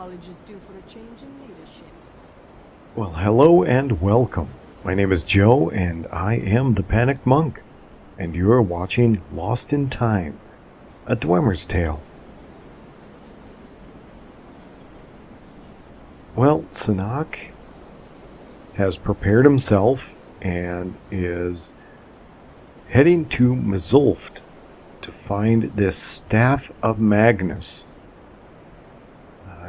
college is due for a change in leadership. Well, hello and welcome. My name is Joe, and I am the Panicked Monk, and you are watching Lost in Time, a Dwemer's tale. Well, Szenac has prepared himself and is heading to Mzulft to find this Staff of Magnus.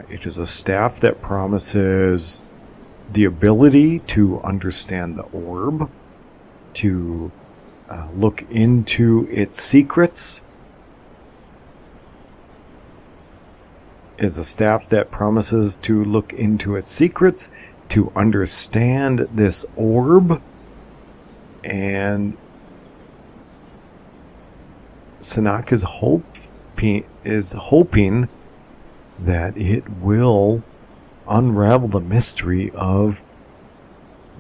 It is a staff that promises the ability to understand the orb, to look into its secrets. It is a staff that promises to look into its secrets, to understand this orb, and Szenac is hoping that it will unravel the mystery of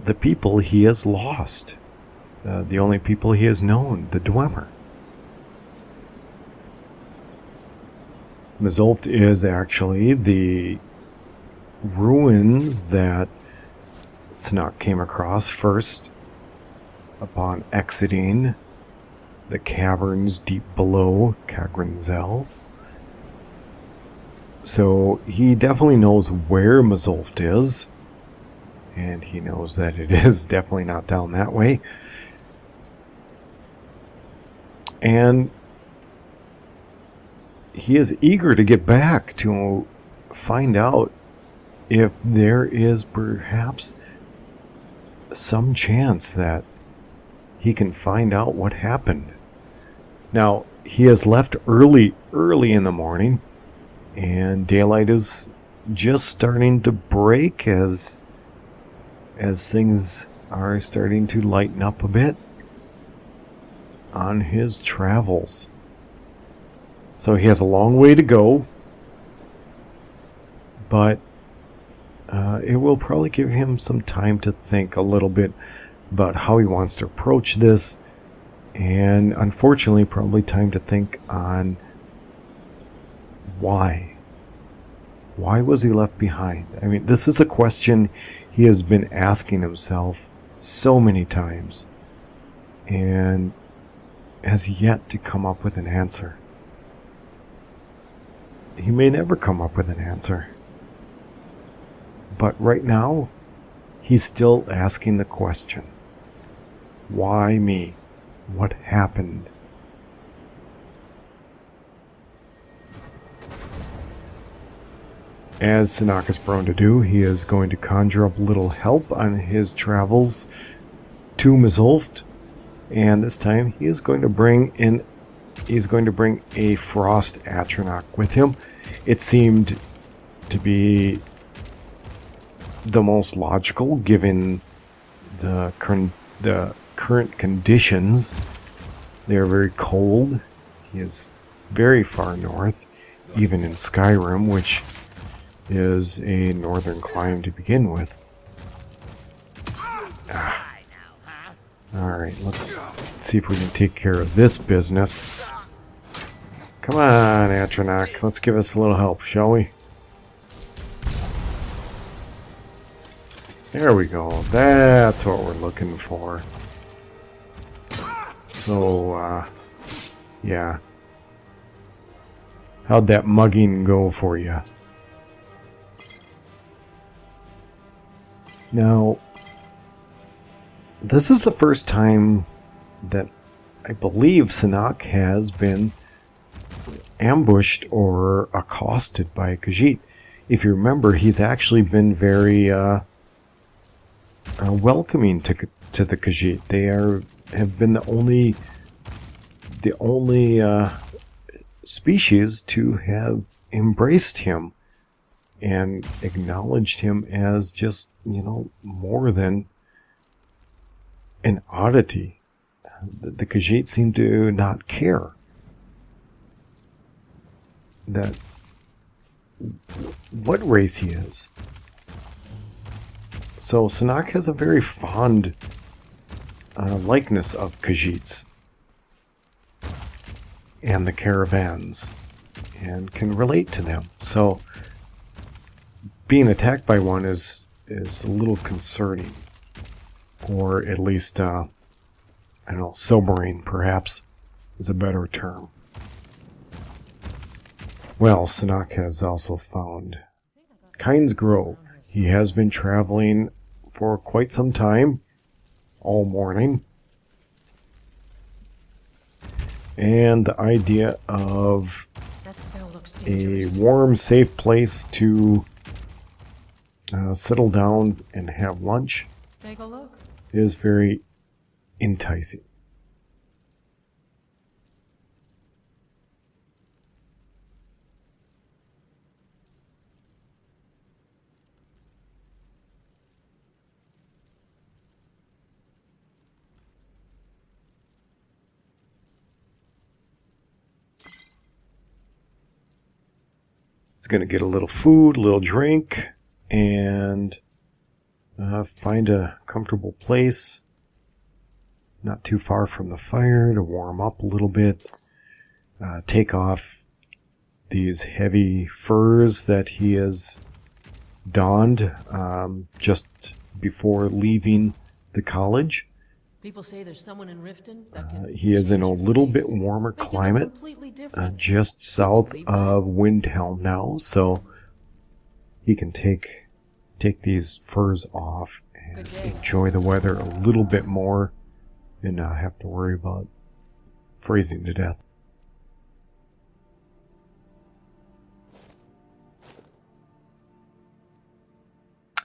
the people he has lost, the only people he has known, the Dwemer. Mzulft is actually the ruins that Szenac came across first upon exiting the caverns deep below Kagranzel. So he definitely knows where Mzulft is, and he knows that it is definitely not down that way. And he is eager to get back to find out if there is perhaps some chance that he can find out what happened. Now, he has left early in the morning, and daylight is just starting to break as things are starting to lighten up a bit on his travels. So he has a long way to go, but it will probably give him some time to think a little bit about how he wants to approach this, and unfortunately probably time to think on why was he left behind. I mean, this is a question he has been asking himself so many times and has yet to come up with an answer. He may never come up with an answer, but right now he's still asking the question, why me? What happened? As Szenac is prone to do, he is going to conjure up a little help on his travels to Mzulft, and this time he is going to bring a frost Atronach with him. It seemed to be the most logical given the current conditions. They are very cold. He is very far north, even in Skyrim, which is a northern climb to begin with. Alright, let's see if we can take care of this business. Come on, Atronach, let's give us a little help, shall we? There we go, that's what we're looking for. So, yeah. How'd that mugging go for you? Now, this is the first time that I believe Szenac has been ambushed or accosted by a Khajiit. If you remember, he's actually been very welcoming to the Khajiit. They have been the only species to have embraced him and acknowledged him as just, more than an oddity. The Khajiit seem to not care that what race he is. So Szenac has a very fond likeness of Khajiits and the caravans, and can relate to them. So being attacked by one is a little concerning, or at least I don't know, sobering perhaps is a better term. Well, Szenac has also found Kynes Grove. He has been traveling for quite some time, all morning. And the idea of a warm, safe place to settle down and have lunch is very enticing. He's going to get a little food, a little drink, and find a comfortable place not too far from the fire to warm up a little bit. Take off these heavy furs that he has donned just before leaving the college. People say there's someone in Riften that can he is in a little bit warmer climate, just south of Windhelm now, so he can take these furs off and enjoy the weather a little bit more and not have to worry about freezing to death.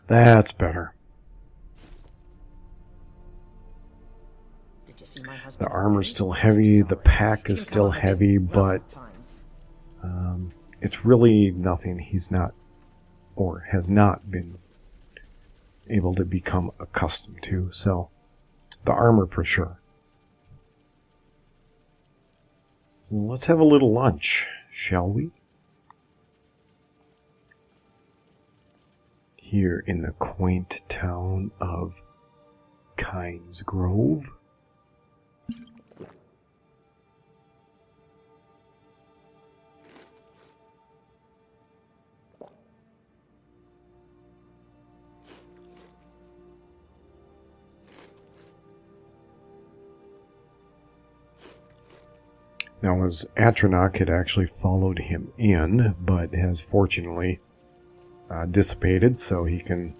That's better. The armor's still heavy, the pack is still heavy, but it's really nothing he's not, or has not been able to become accustomed to, so the armor for sure. Let's have a little lunch, shall we? Here in the quaint town of Kynes Grove. Now, as Atronach had actually followed him in, but has fortunately dissipated, so he can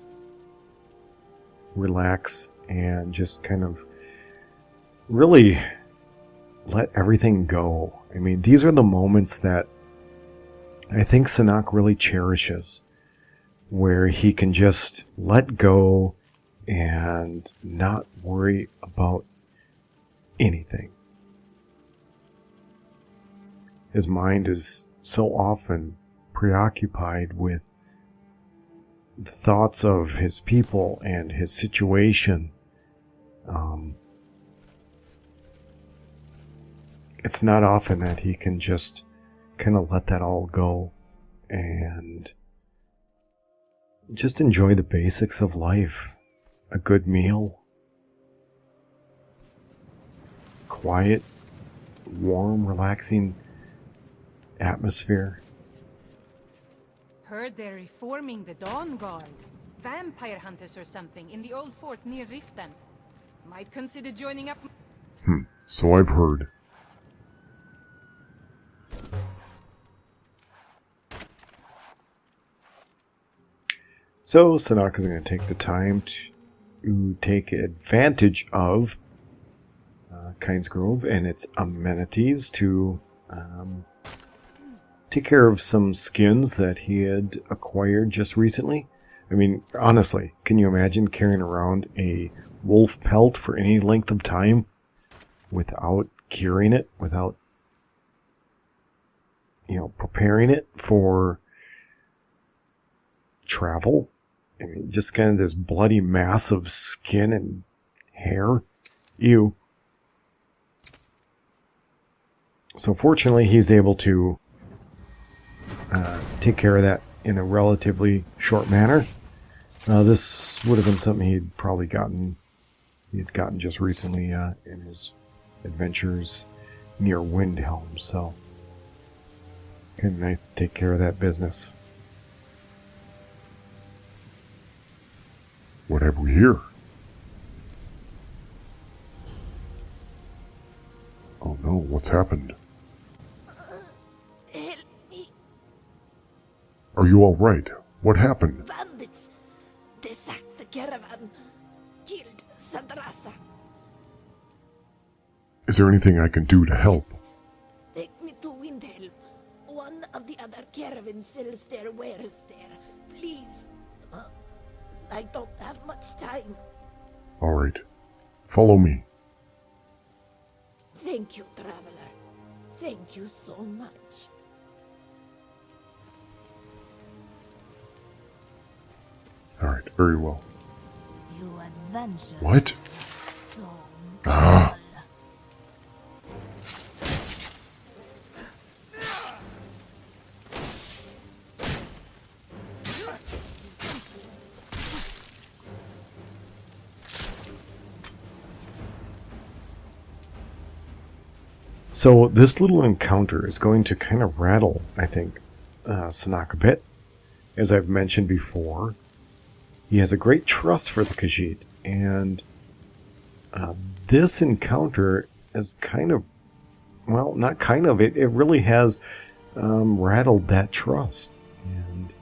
relax and just kind of really let everything go. I mean, these are the moments that I think Szenac really cherishes, where he can just let go and not worry about anything. His mind is so often preoccupied with the thoughts of his people and his situation. It's not often that he can just kind of let that all go and just enjoy the basics of life. A good meal, quiet, warm, relaxing atmosphere. Heard they're reforming the Dawn Guard. Vampire hunters or something in the old fort near Riften. Might consider joining up. So I've heard. So Szenac is going to take the time to take advantage of Kynes Grove and its amenities to take care of some skins that he had acquired just recently. I mean, honestly, can you imagine carrying around a wolf pelt for any length of time without curing it, without, preparing it for travel? I mean, just kind of this bloody mass of skin and hair. Ew. So fortunately, he's able to take care of that in a relatively short manner. This would have been something he had gotten just recently in his adventures near Windhelm, so kind of nice to take care of that business. What have we here? Oh no, what's happened? Help me. Are you alright? What happened? Bandits. They sacked the caravan. Killed Sadrasa. Is there anything I can do to help? Take me to Windhelm. One of the other caravans sells their wares there. Please. I don't have much time. Alright. Follow me. Thank you, traveler. Thank you so much. Alright, very well. You adventure. What? So Ah! dull. So this little encounter is going to kind of rattle, I think, Szenac a bit. As I've mentioned before, he has a great trust for the Khajiit, and this encounter is kind of, well, not kind of, it really has rattled that trust. And,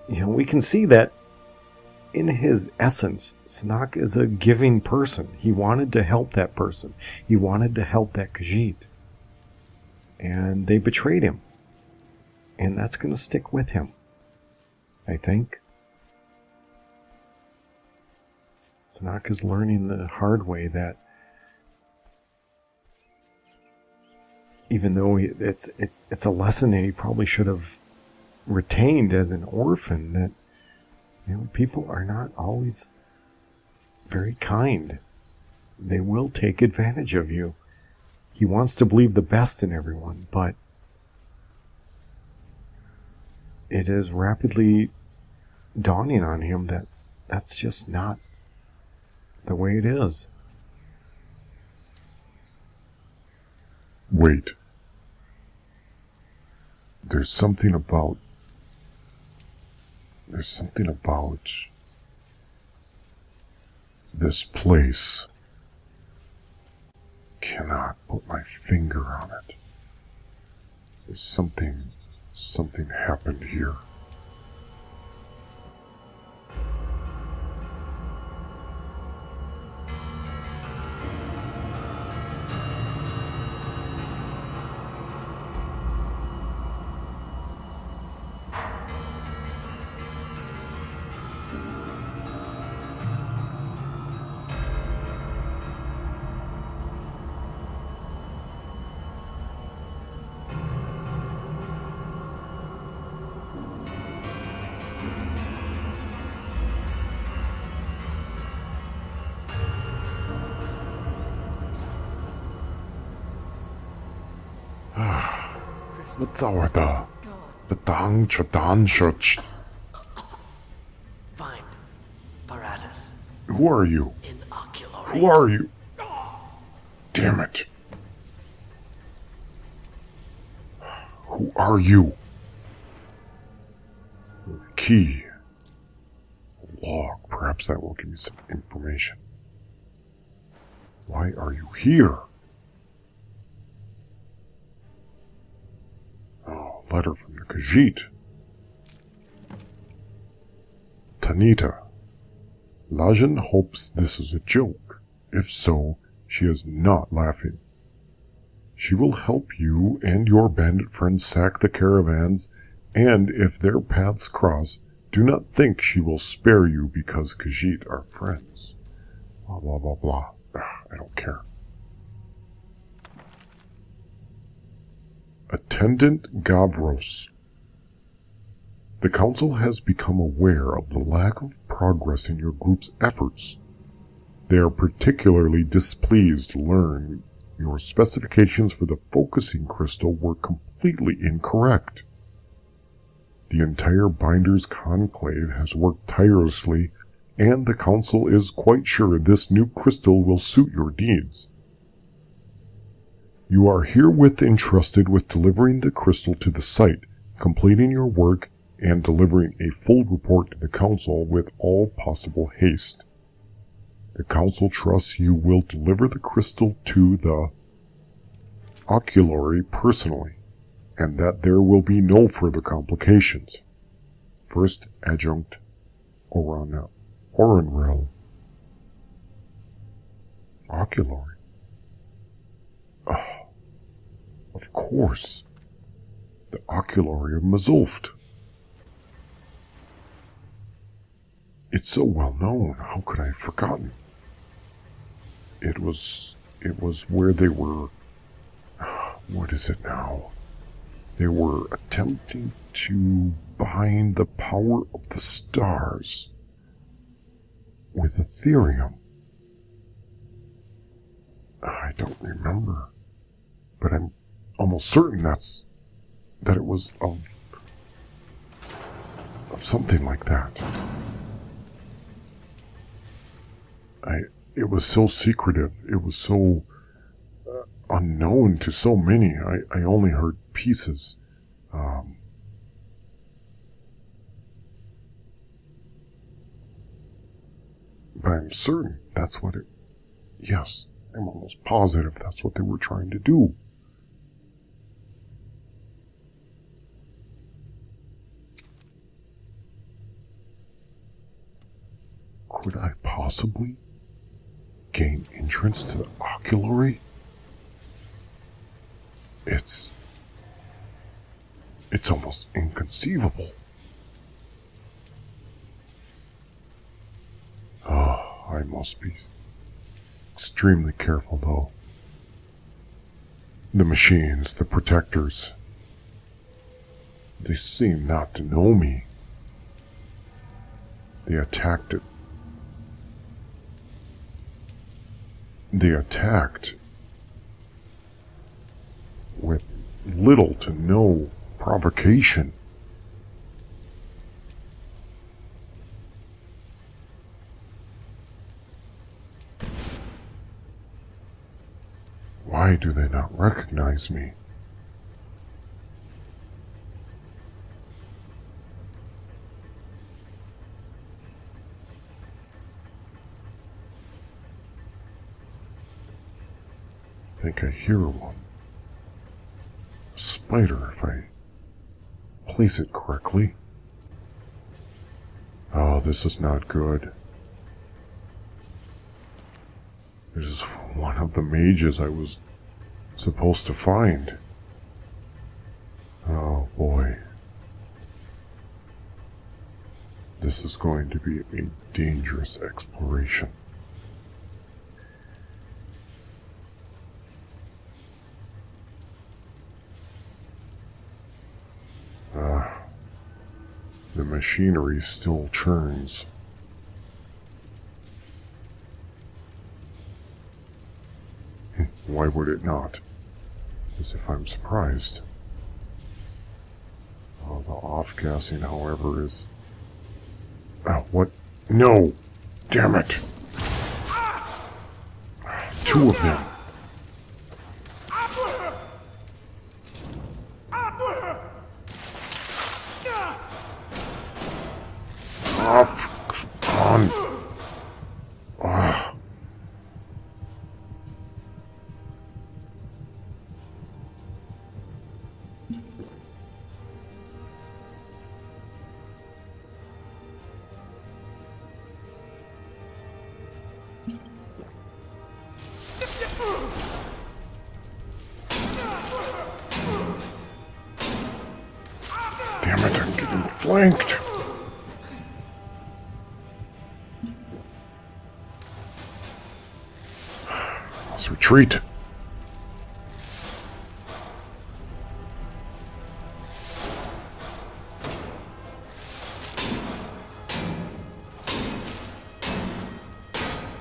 you know, we can see that in his essence, Szenac is a giving person. He wanted to help that person. He wanted to help that Khajiit. And they betrayed him. And that's going to stick with him, I think. Szenac is learning the hard way that even though it's a lesson that he probably should have retained as an orphan, that, you know, people are not always very kind. They will take advantage of you. He wants to believe the best in everyone, but it is rapidly dawning on him that that's just not the way it is. Wait. There's something about this place. Cannot put my finger on it. There's something happened here. Find Paratus. Who are you? Inocular. Who are you? Damn it. Who are you? Key. A log. Perhaps that will give me some information. Why are you here? Oh, letter from the Khajiit. Tanita. Lajan hopes this is a joke. If so, she is not laughing. She will help you and your bandit friends sack the caravans, and if their paths cross, do not think she will spare you because Khajiit are friends. Blah blah blah blah. I don't care. Attendant Gavros. The Council has become aware of the lack of progress in your group's efforts. They are particularly displeased to learn your specifications for the focusing crystal were completely incorrect. The entire Binders Conclave has worked tirelessly, and the Council is quite sure this new crystal will suit your needs. You are herewith entrusted with delivering the crystal to the site, completing your work, and delivering a full report to the Council with all possible haste. The Council trusts you will deliver the crystal to the Oculary personally, and that there will be no further complications. First Adjunct Orenrel. Oculary. Of course. The Oculary of Mzulft. It's so well known. How could I have forgotten? It was where they were... What is it now? They were attempting to bind the power of the stars with Ethereum. I don't remember, but I'm almost certain that it was of something like that. It was so secretive. It was so unknown to so many. I only heard pieces. But I'm certain that's what it... Yes, I'm almost positive that's what they were trying to do. Could I possibly gain entrance to the Oculary? It's almost inconceivable. Oh, I must be extremely careful, though. The machines, the protectors, they seem not to know me. They attacked it. They attacked with little to no provocation. Why do they not recognize me? I think I hear one. A spider, if I place it correctly. Oh, this is not good. It is one of the mages I was supposed to find. Oh boy. This is going to be a dangerous exploration. The machinery still churns. Why would it not? As if I'm surprised. Oh, the offgassing, however, is... Oh, what? No! Damn it! Two of them! On. Damn it, I'm getting flanked. Let's retreat.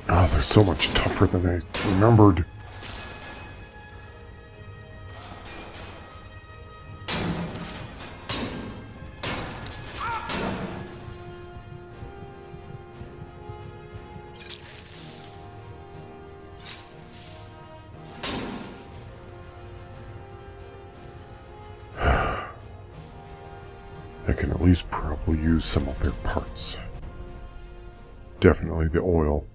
Oh, they're so much tougher than I remembered. can at least probably use some of their parts. Definitely the oil.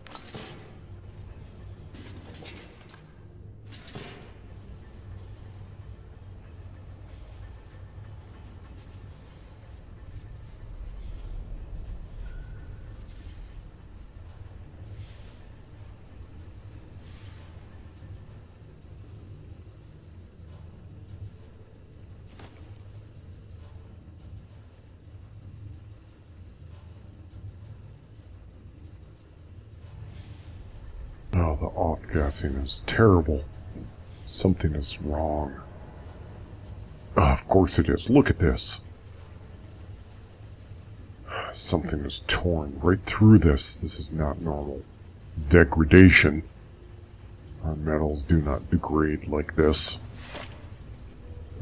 Oh, the offgassing is terrible. Something is wrong. Oh, of course it is. Look at this. Something is torn right through this. This is not normal. Degradation. Our metals do not degrade like this.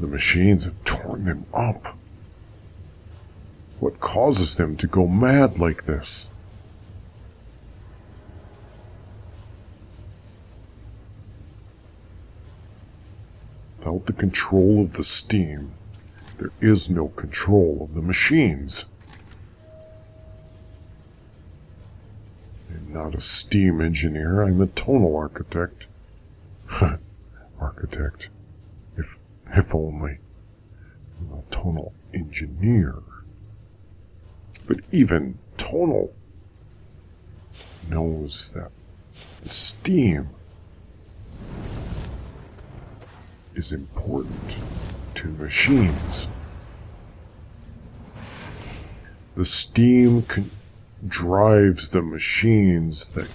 The machines have torn them up. What causes them to go mad like this? Without the control of the steam, there is no control of the machines. I'm not a steam engineer, I'm a tonal architect. Architect. If only. I'm a tonal engineer. But even tonal knows that the steam is important to machines. The steam drives the machines that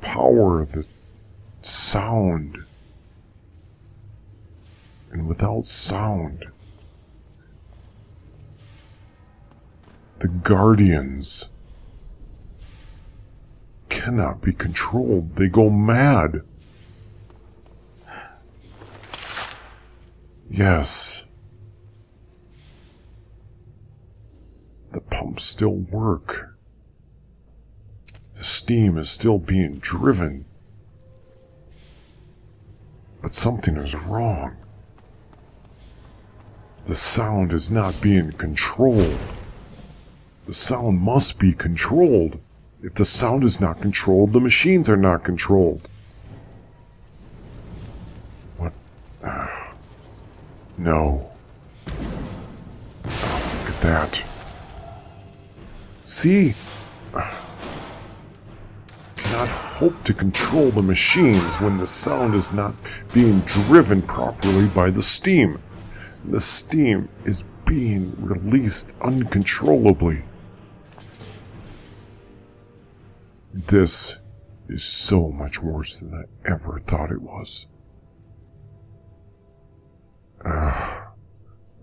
power the sound. And without sound, the guardians cannot be controlled. They go mad. Yes. The pumps still work. The steam is still being driven. But something is wrong. The sound is not being controlled. The sound must be controlled. If the sound is not controlled, the machines are not controlled. What? No. Oh, look at that. See? Cannot hope to control the machines when the sound is not being driven properly by the steam. The steam is being released uncontrollably. This is so much worse than I ever thought it was.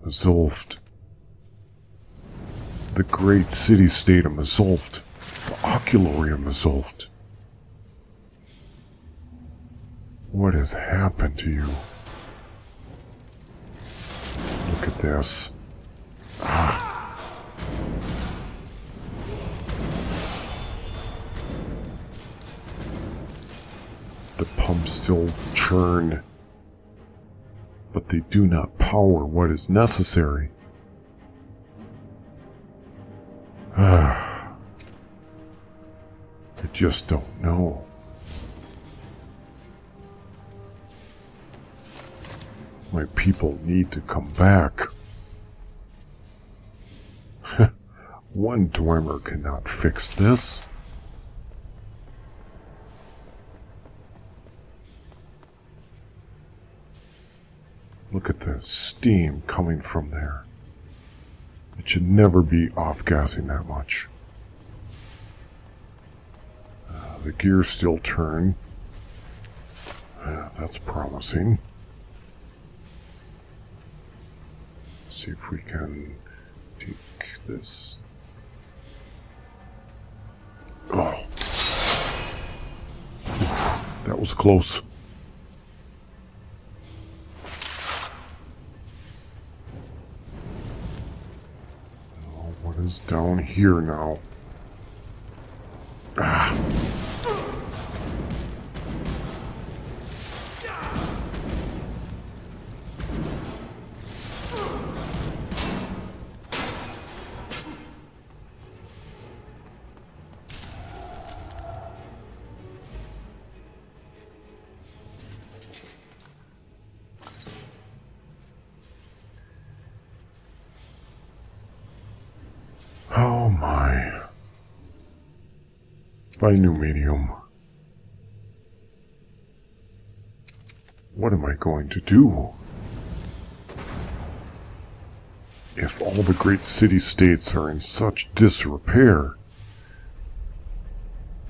Mzulft. The great city-state of Mzulft. The oculory of Mzulft. What has happened to you? Look at this. The pumps still churn, but they do not power what is necessary. I just don't know. My people need to come back. One Dwemer cannot fix this. Look at the steam coming from there. It should never be off-gassing that much. The gears still turn. That's promising. Let's see if we can take this. Oh. That was close. What is down here now? My new medium. What am I going to do? If all the great city-states are in such disrepair,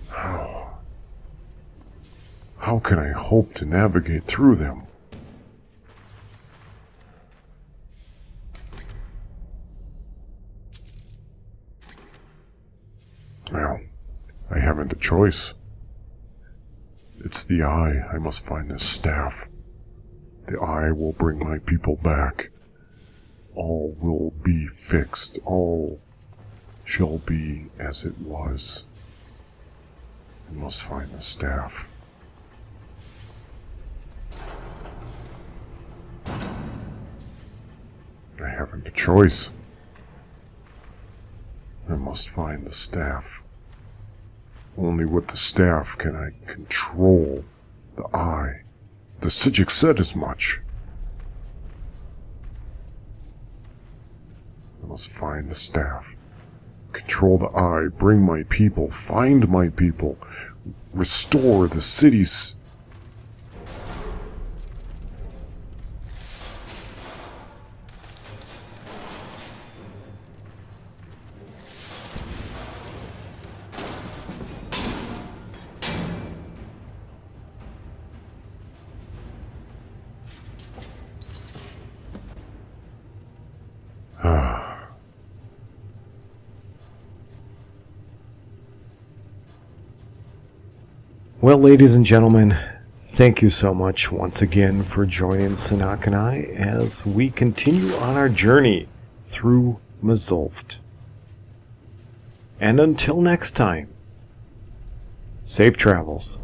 how can I hope to navigate through them? Well, I haven't a choice. It's the eye. I must find this staff. The eye will bring my people back. All will be fixed. All shall be as it was. I must find the staff. I haven't a choice. I must find the staff. Only with the staff can I control the eye. The Szenac said as much. I must find the staff. Control the eye. Bring my people. Find my people. Restore the cities. Well, ladies and gentlemen, thank you so much once again for joining Szenac and I as we continue on our journey through Mzulft. And until next time, safe travels.